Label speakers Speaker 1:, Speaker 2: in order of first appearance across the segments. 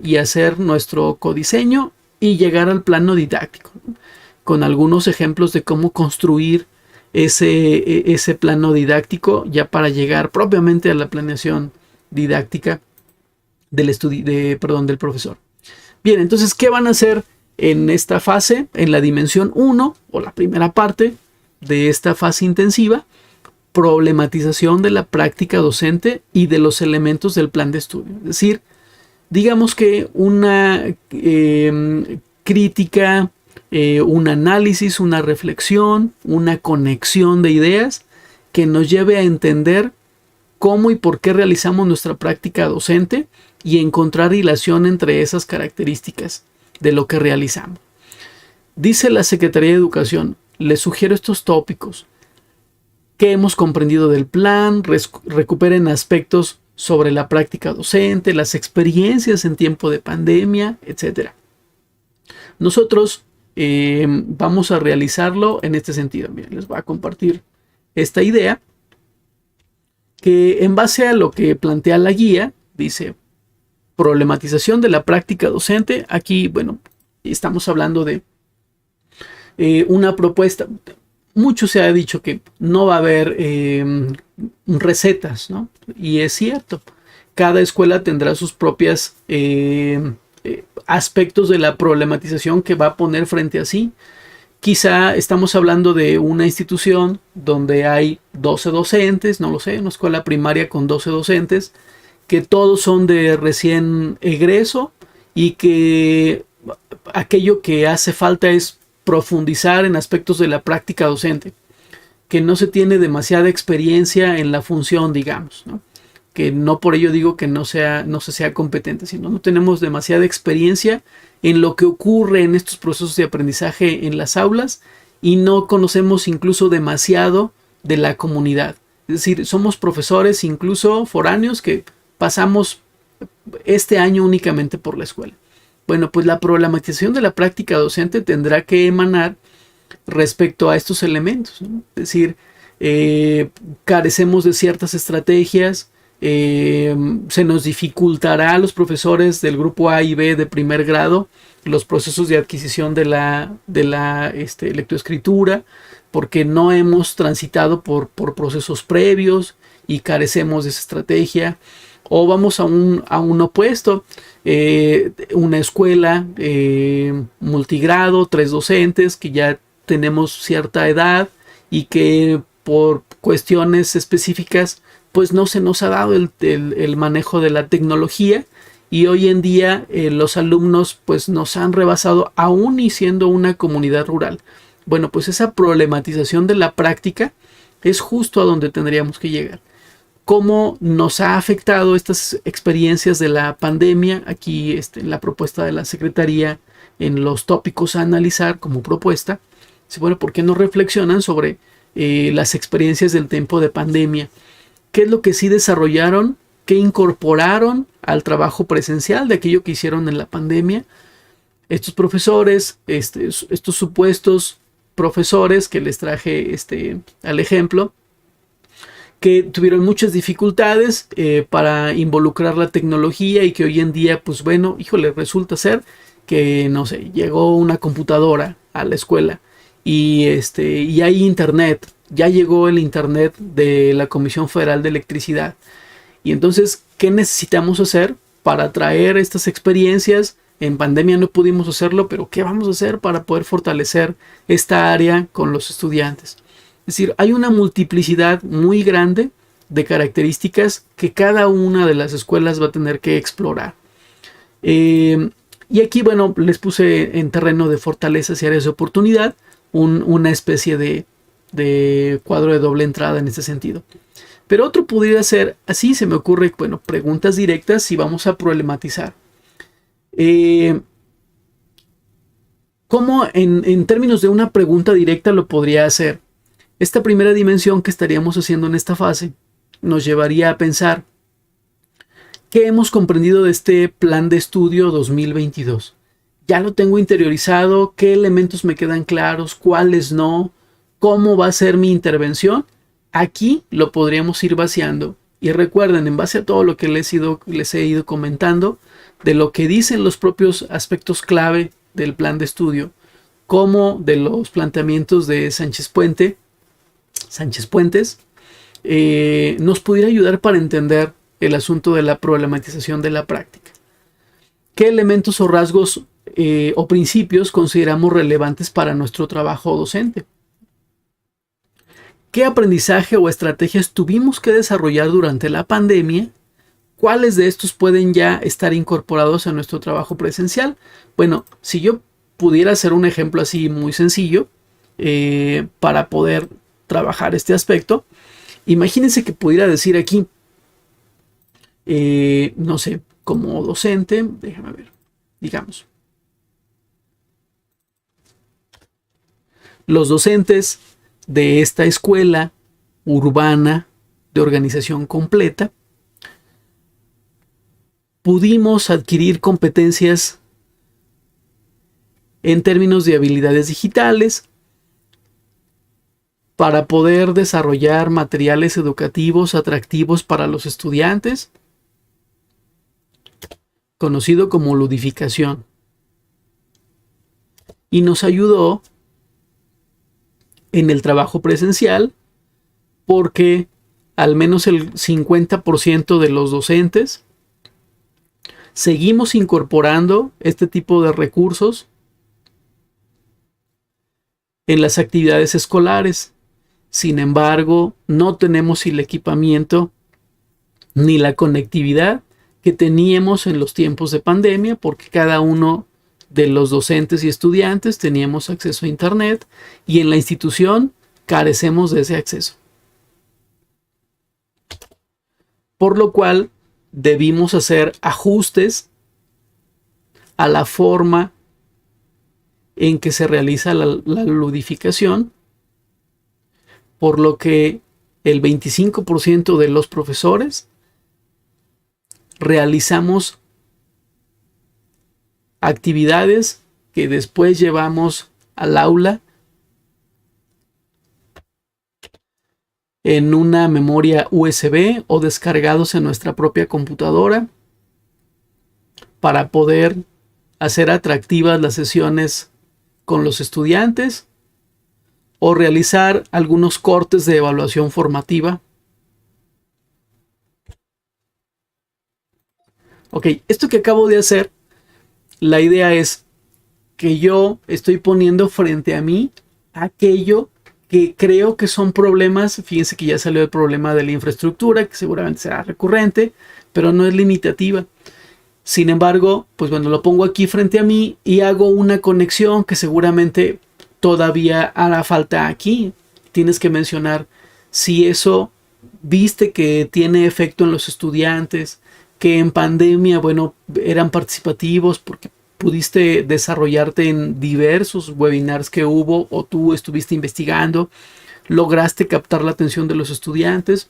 Speaker 1: y hacer nuestro codiseño y llegar al plano didáctico, ¿no? Con algunos ejemplos de cómo construir ese plano didáctico ya para llegar propiamente a la planeación didáctica del profesor. Bien, entonces, ¿qué van a hacer en esta fase? En la dimensión 1 o la primera parte de esta fase intensiva, problematización de la práctica docente y de los elementos del plan de estudio. Es decir, digamos que una crítica, un análisis, una reflexión, una conexión de ideas que nos lleve a entender cómo y por qué realizamos nuestra práctica docente y encontrar relación entre esas características de lo que realizamos. Dice la Secretaría de Educación, les sugiero estos tópicos que hemos comprendido del plan, recuperen aspectos sobre la práctica docente, las experiencias en tiempo de pandemia, etc. Nosotros vamos a realizarlo en este sentido. Miren, les voy a compartir esta idea que en base a lo que plantea la guía, dice problematización de la práctica docente. Aquí, bueno, estamos hablando de una propuesta. Mucho se ha dicho que no va a haber recetas, ¿no? Y es cierto. Cada escuela tendrá sus propias aspectos de la problematización que va a poner frente a sí. Quizá estamos hablando de una institución donde hay 12 docentes, no lo sé, una escuela primaria con 12 docentes, que todos son de recién egreso y que aquello que hace falta es profundizar en aspectos de la práctica docente, que no se tiene demasiada experiencia en la función, digamos, ¿no? Que no por ello digo que no se sea competente, sino no tenemos demasiada experiencia en lo que ocurre en estos procesos de aprendizaje en las aulas y no conocemos incluso demasiado de la comunidad. Es decir, somos profesores incluso foráneos que pasamos este año únicamente por la escuela. Bueno, pues la problematización de la práctica docente tendrá que emanar respecto a estos elementos, ¿no? Es decir, carecemos de ciertas estrategias, se nos dificultará a los profesores del grupo A y B de primer grado los procesos de adquisición de la lectoescritura, porque no hemos transitado por procesos previos y carecemos de esa estrategia. O vamos a un opuesto, una escuela multigrado, 3 docentes que ya tenemos cierta edad y que por cuestiones específicas pues no se nos ha dado el manejo de la tecnología y hoy en día los alumnos pues nos han rebasado aún y siendo una comunidad rural. Bueno, pues esa problematización de la práctica es justo a donde tendríamos que llegar. ¿Cómo nos ha afectado estas experiencias de la pandemia? Aquí en la propuesta de la Secretaría, en los tópicos a analizar como propuesta, bueno, ¿por qué no reflexionan sobre las experiencias del tiempo de pandemia? ¿Qué es lo que sí desarrollaron? ¿Qué incorporaron al trabajo presencial de aquello que hicieron en la pandemia? Estos profesores, estos supuestos profesores que les traje al ejemplo, que tuvieron muchas dificultades para involucrar la tecnología y que hoy en día, pues bueno, híjole, resulta ser que, no sé, llegó una computadora a la escuela y hay internet, ya llegó el internet de la Comisión Federal de Electricidad. Y entonces, ¿qué necesitamos hacer para traer estas experiencias? En pandemia no pudimos hacerlo, pero ¿qué vamos a hacer para poder fortalecer esta área con los estudiantes? Es decir, hay una multiplicidad muy grande de características que cada una de las escuelas va a tener que explorar. Y aquí, bueno, les puse en terreno de fortalezas y áreas de oportunidad una especie de cuadro de doble entrada en este sentido. Pero otro podría ser, así se me ocurre, bueno, preguntas directas si vamos a problematizar. ¿Cómo en términos de una pregunta directa lo podría hacer? Esta primera dimensión que estaríamos haciendo en esta fase nos llevaría a pensar ¿qué hemos comprendido de este plan de estudio 2022? ¿Ya lo tengo interiorizado? ¿Qué elementos me quedan claros? ¿Cuáles no? ¿Cómo va a ser mi intervención? Aquí lo podríamos ir vaciando. Y recuerden, en base a todo lo que les he ido comentando, de lo que dicen los propios aspectos clave del plan de estudio, como de los planteamientos de Sánchez Puentes, nos pudiera ayudar para entender el asunto de la problematización de la práctica. ¿Qué elementos o rasgos o principios consideramos relevantes para nuestro trabajo docente? ¿Qué aprendizaje o estrategias tuvimos que desarrollar durante la pandemia? ¿Cuáles de estos pueden ya estar incorporados a nuestro trabajo presencial? Bueno, si yo pudiera hacer un ejemplo así muy sencillo para poder trabajar este aspecto, imagínense que pudiera decir aquí, no sé, como docente, déjame ver, digamos, los docentes de esta escuela urbana de organización completa pudimos adquirir competencias en términos de habilidades digitales para poder desarrollar materiales educativos atractivos para los estudiantes, conocido como ludificación. Y nos ayudó en el trabajo presencial porque al menos el 50% de los docentes seguimos incorporando este tipo de recursos en las actividades escolares. Sin embargo, no tenemos el equipamiento ni la conectividad que teníamos en los tiempos de pandemia, porque cada uno de los docentes y estudiantes teníamos acceso a Internet y en la institución carecemos de ese acceso. Por lo cual debimos hacer ajustes a la forma en que se realiza la ludificación, por lo que el 25% de los profesores realizamos actividades que después llevamos al aula en una memoria USB o descargados en nuestra propia computadora para poder hacer atractivas las sesiones con los estudiantes o realizar algunos cortes de evaluación formativa. Ok, esto que acabo de hacer, la idea es que yo estoy poniendo frente a mí aquello que creo que son problemas. Fíjense que ya salió el problema de la infraestructura, que seguramente será recurrente, pero no es limitativa. Sin embargo, pues bueno, lo pongo aquí frente a mí y hago una conexión que seguramente todavía hará falta aquí. Tienes que mencionar si eso viste que tiene efecto en los estudiantes, que en pandemia, bueno, eran participativos porque pudiste desarrollarte en diversos webinars que hubo o tú estuviste investigando, lograste captar la atención de los estudiantes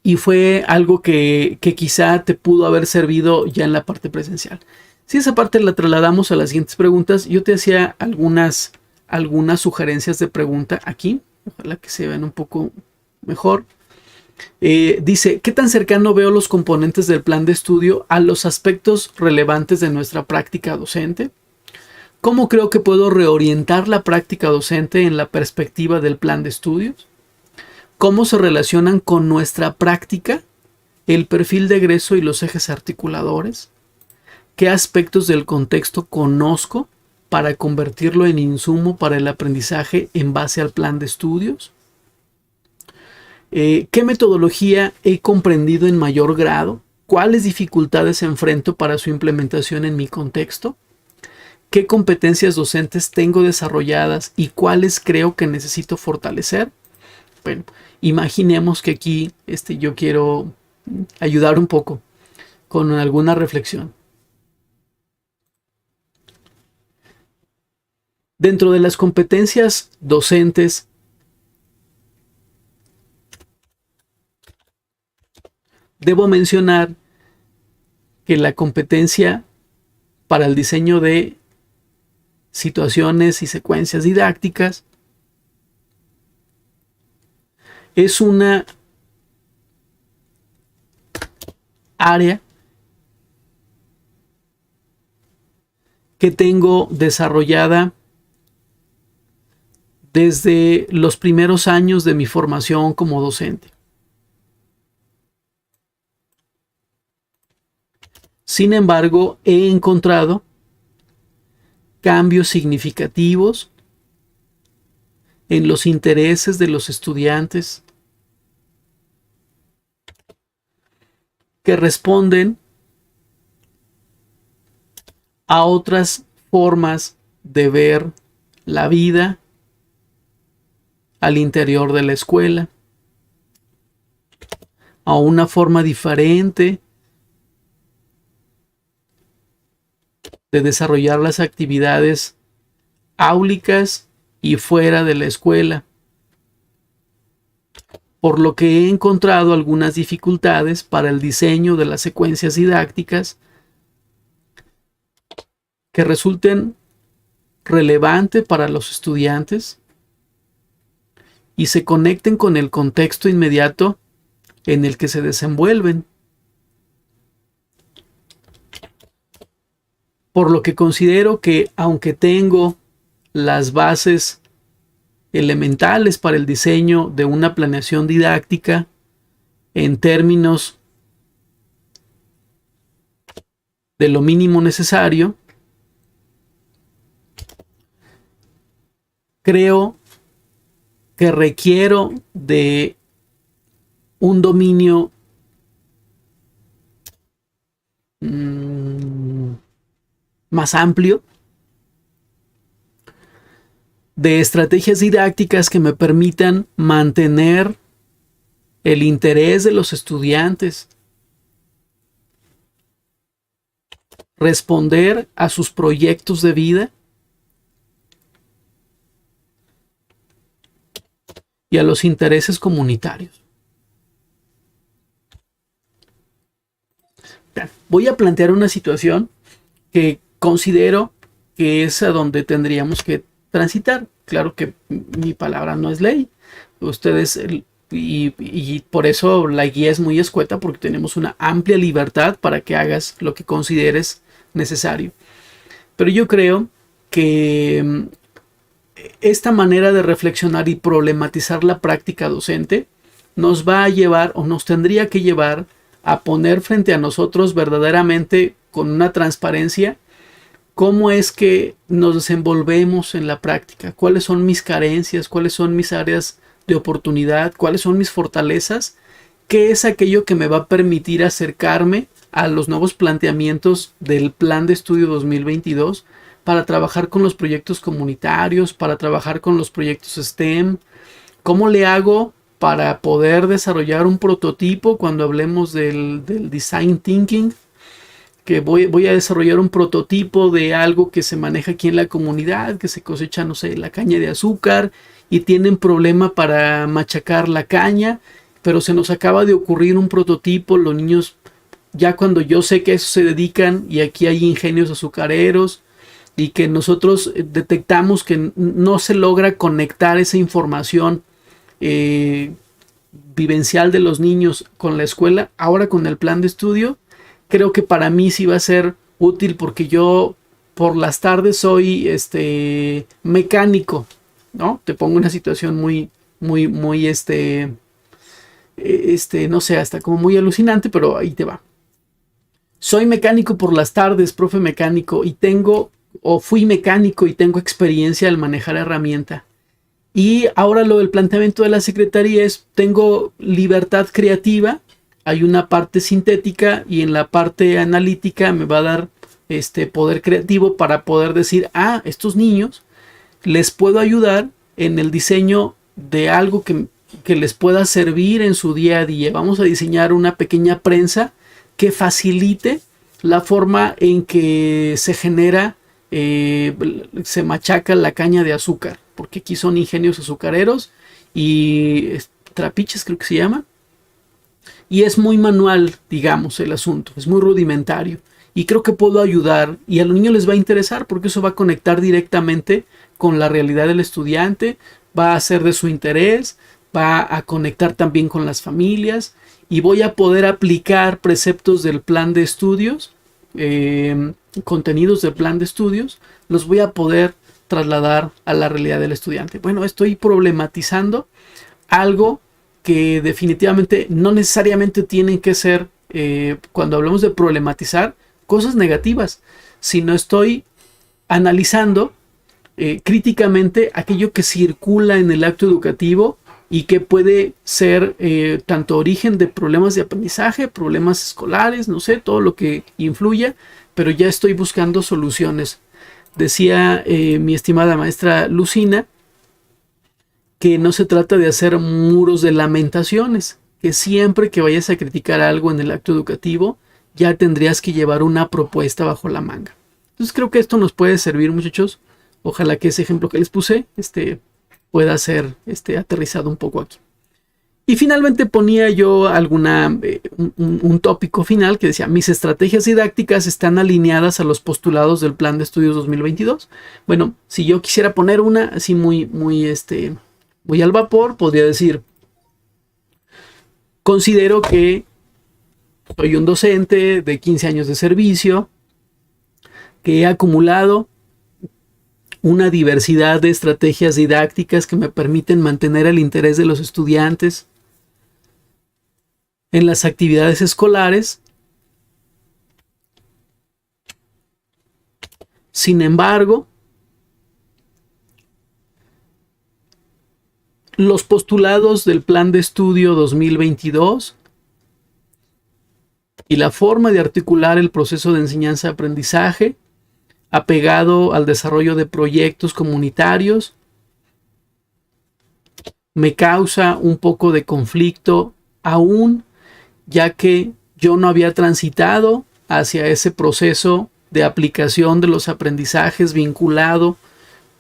Speaker 1: y fue algo que quizá te pudo haber servido ya en la parte presencial. Si esa parte la trasladamos a las siguientes preguntas, yo te hacía algunas sugerencias de pregunta aquí, ojalá que se vean un poco mejor. Dice, ¿qué tan cercano veo los componentes del plan de estudio a los aspectos relevantes de nuestra práctica docente? ¿Cómo creo que puedo reorientar la práctica docente en la perspectiva del plan de estudios? ¿Cómo se relacionan con nuestra práctica el perfil de egreso y los ejes articuladores? ¿Qué aspectos del contexto conozco para convertirlo en insumo para el aprendizaje en base al plan de estudios? ¿Qué metodología he comprendido en mayor grado? ¿Cuáles dificultades enfrento para su implementación en mi contexto? ¿Qué competencias docentes tengo desarrolladas y cuáles creo que necesito fortalecer? Bueno, imaginemos que aquí yo quiero ayudar un poco con alguna reflexión. Dentro de las competencias docentes, debo mencionar que la competencia para el diseño de situaciones y secuencias didácticas es una área que tengo desarrollada desde los primeros años de mi formación como docente. Sin embargo, he encontrado cambios significativos en los intereses de los estudiantes que responden a otras formas de ver la vida al interior de la escuela, a una forma diferente de desarrollar las actividades áulicas y fuera de la escuela, por lo que he encontrado algunas dificultades para el diseño de las secuencias didácticas que resulten relevantes para los estudiantes y se conecten con el contexto inmediato en el que se desenvuelven. Por lo que considero que, aunque tengo las bases elementales para el diseño de una planeación didáctica en términos de lo mínimo necesario, creo que requiero de un dominio más amplio de estrategias didácticas que me permitan mantener el interés de los estudiantes, responder a sus proyectos de vida y a los intereses comunitarios. Voy a plantear una situación que considero que es a donde tendríamos que transitar. Claro que mi palabra no es ley. Ustedes, y por eso la guía es muy escueta, porque tenemos una amplia libertad para que hagas lo que consideres necesario. Pero yo creo que esta manera de reflexionar y problematizar la práctica docente nos va a llevar, o nos tendría que llevar, a poner frente a nosotros verdaderamente con una transparencia cómo es que nos desenvolvemos en la práctica, cuáles son mis carencias, cuáles son mis áreas de oportunidad, cuáles son mis fortalezas, qué es aquello que me va a permitir acercarme a los nuevos planteamientos del Plan de Estudio 2022 para trabajar con los proyectos comunitarios, para trabajar con los proyectos STEM. ¿Cómo le hago para poder desarrollar un prototipo cuando hablemos del Design Thinking? Que voy a desarrollar un prototipo de algo que se maneja aquí en la comunidad, que se cosecha, no sé, la caña de azúcar y tienen problema para machacar la caña, pero se nos acaba de ocurrir un prototipo, los niños, ya cuando yo sé que a eso se dedican y aquí hay ingenios azucareros y que nosotros detectamos que no se logra conectar esa información vivencial de los niños con la escuela, ahora con el plan de estudio, creo que para mí sí va a ser útil porque yo por las tardes soy mecánico, ¿no? Te pongo una situación muy no sé, hasta como muy alucinante, pero ahí te va. Soy mecánico por las tardes, profe mecánico, y fui mecánico y tengo experiencia al manejar herramienta. Y ahora lo del planteamiento de la secretaría es, tengo libertad creativa, hay una parte sintética y en la parte analítica me va a dar poder creativo para poder decir, estos niños les puedo ayudar en el diseño de algo que les pueda servir en su día a día. Vamos a diseñar una pequeña prensa que facilite la forma en que se genera, se machaca la caña de azúcar, porque aquí son ingenios azucareros y trapiches, creo que se llama. Y es muy manual, digamos, el asunto, es muy rudimentario. Y creo que puedo ayudar y a los niños les va a interesar porque eso va a conectar directamente con la realidad del estudiante, va a ser de su interés, va a conectar también con las familias y voy a poder aplicar preceptos del plan de estudios contenidos del plan de estudios, los voy a poder trasladar a la realidad del estudiante. Bueno, estoy problematizando algo que definitivamente no necesariamente tienen que ser, cuando hablamos de problematizar, cosas negativas, sino estoy analizando críticamente aquello que circula en el acto educativo y que puede ser tanto origen de problemas de aprendizaje, problemas escolares, no sé, todo lo que influya, pero ya estoy buscando soluciones. Decía mi estimada maestra Lucina que no se trata de hacer muros de lamentaciones, que siempre que vayas a criticar algo en el acto educativo, ya tendrías que llevar una propuesta bajo la manga. Entonces creo que esto nos puede servir, muchachos. Ojalá que ese ejemplo que les puse pueda ser aterrizado un poco aquí. Y finalmente ponía yo un tópico final que decía: mis estrategias didácticas están alineadas a los postulados del Plan de Estudios 2022. Bueno, si yo quisiera poner una así muy al vapor, podría decir: considero que soy un docente de 15 años de servicio, que he acumulado una diversidad de estrategias didácticas que me permiten mantener el interés de los estudiantes en las actividades escolares. Sin embargo, los postulados del Plan de Estudio 2022 y la forma de articular el proceso de enseñanza-aprendizaje apegado al desarrollo de proyectos comunitarios me causa un poco de conflicto aún, ya que yo no había transitado hacia ese proceso de aplicación de los aprendizajes vinculado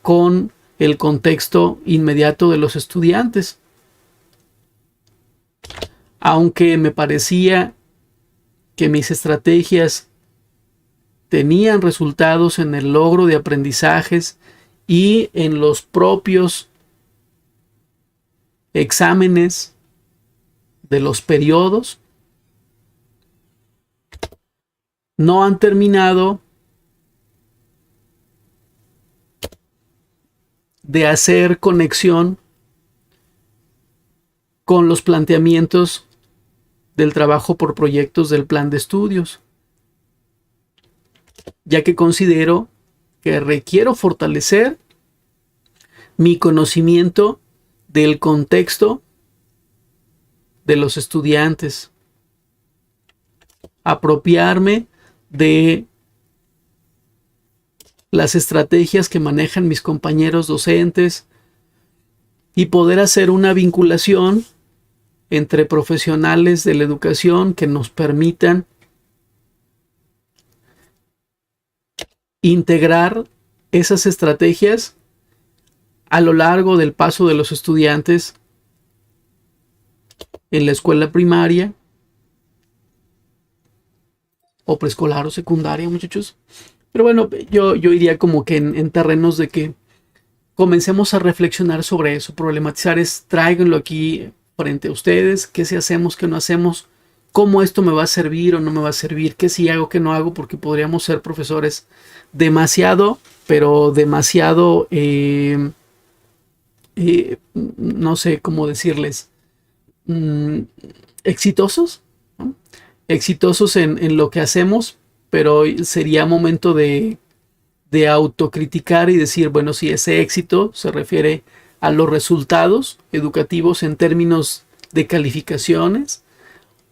Speaker 1: con el contexto inmediato de los estudiantes. Aunque me parecía que mis estrategias tenían resultados en el logro de aprendizajes y en los propios exámenes de los periodos, no han terminado de hacer conexión con los planteamientos del trabajo por proyectos del plan de estudios, ya que considero que requiero fortalecer mi conocimiento del contexto de los estudiantes, apropiarme de las estrategias que manejan mis compañeros docentes y poder hacer una vinculación entre profesionales de la educación que nos permitan integrar esas estrategias a lo largo del paso de los estudiantes en la escuela primaria o preescolar o secundaria, muchachos. Pero bueno, yo iría como que en terrenos de que comencemos a reflexionar sobre eso. Problematizar es: tráiganlo aquí frente a ustedes, qué si hacemos, qué no hacemos, cómo esto me va a servir o no me va a servir, qué si hago, qué no hago, porque podríamos ser profesores demasiado, pero demasiado, no sé cómo decirles, exitosos, ¿no? Exitosos en lo que hacemos, pero sería momento de autocriticar y decir, bueno, si ese éxito se refiere a los resultados educativos en términos de calificaciones,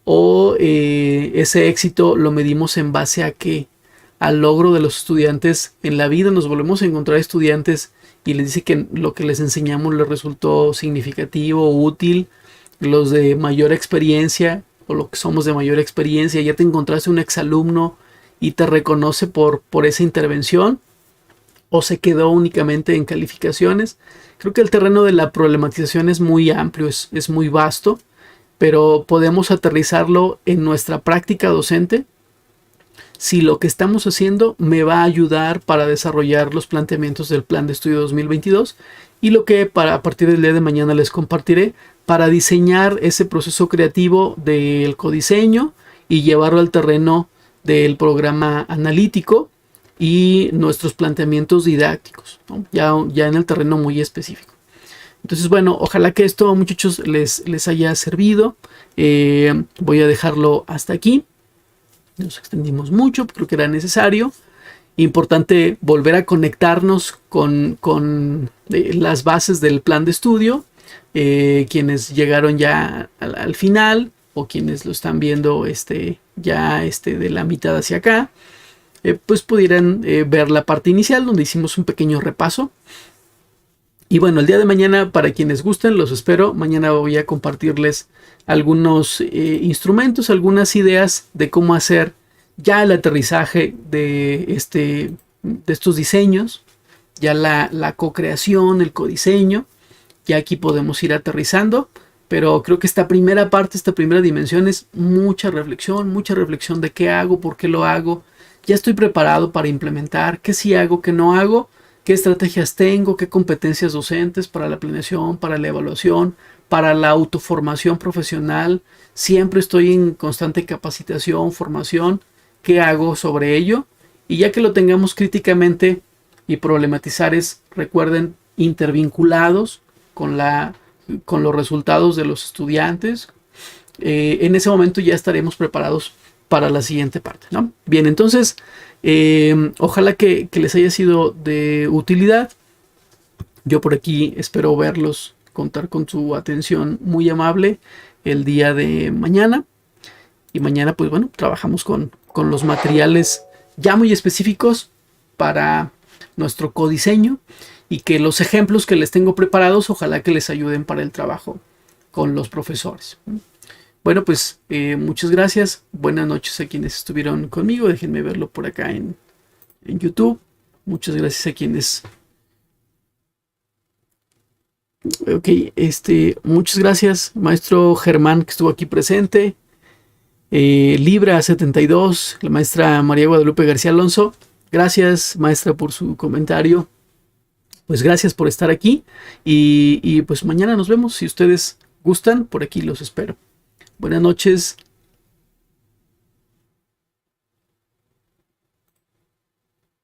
Speaker 1: o ese éxito lo medimos en base a qué, al logro de los estudiantes en la vida. Nos volvemos a encontrar estudiantes y les dice que lo que les enseñamos les resultó significativo, útil. Los de mayor experiencia o lo que somos de mayor experiencia, ya te encontraste un exalumno y te reconoce por esa intervención, o se quedó únicamente en calificaciones. Creo que el terreno de la problematización es muy amplio, es muy vasto, pero podemos aterrizarlo en nuestra práctica docente si lo que estamos haciendo me va a ayudar para desarrollar los planteamientos del Plan de Estudio 2022 y lo que a partir del día de mañana les compartiré para diseñar ese proceso creativo del codiseño y llevarlo al terreno del programa analítico y nuestros planteamientos didácticos, ¿no? Ya en el terreno muy específico. Entonces, bueno, ojalá que esto, muchachos, les haya servido. Voy a dejarlo hasta aquí. Nos extendimos mucho, creo que era necesario. Importante volver a conectarnos con las bases del plan de estudio. Quienes llegaron ya al final o quienes lo están viendo de la mitad hacia acá, pues pudieran ver la parte inicial donde hicimos un pequeño repaso. Y bueno, el día de mañana, para quienes gusten, los espero. Mañana voy a compartirles algunos instrumentos, algunas ideas de cómo hacer ya el aterrizaje de estos diseños, ya la co-creación, el codiseño. Ya aquí podemos ir aterrizando, pero creo que esta primera parte, esta primera dimensión es mucha reflexión de qué hago, por qué lo hago. Ya estoy preparado para implementar, qué sí hago, qué no hago, qué estrategias tengo, qué competencias docentes para la planeación, para la evaluación, para la autoformación profesional. Siempre estoy en constante capacitación, formación. ¿Qué hago sobre ello? Y ya que lo tengamos críticamente y problematizar recuerden, intervinculados con los resultados de los estudiantes, en ese momento ya estaremos preparados para la siguiente parte, ¿no? Bien, entonces, ojalá que les haya sido de utilidad. Yo por aquí espero verlos, contar con su atención muy amable el día de mañana. Y mañana, pues bueno, trabajamos con los materiales ya muy específicos para nuestro codiseño, y que los ejemplos que les tengo preparados, ojalá que les ayuden para el trabajo con los profesores. Bueno, pues muchas gracias. Buenas noches a quienes estuvieron conmigo. Déjenme verlo por acá en YouTube. Muchas gracias a quienes... Ok, muchas gracias, maestro Germán, que estuvo aquí presente. Libra 72, la maestra María Guadalupe García Alonso. Gracias, maestra, por su comentario. Pues gracias por estar aquí. Y pues mañana nos vemos. Si ustedes gustan, por aquí los espero. Buenas noches.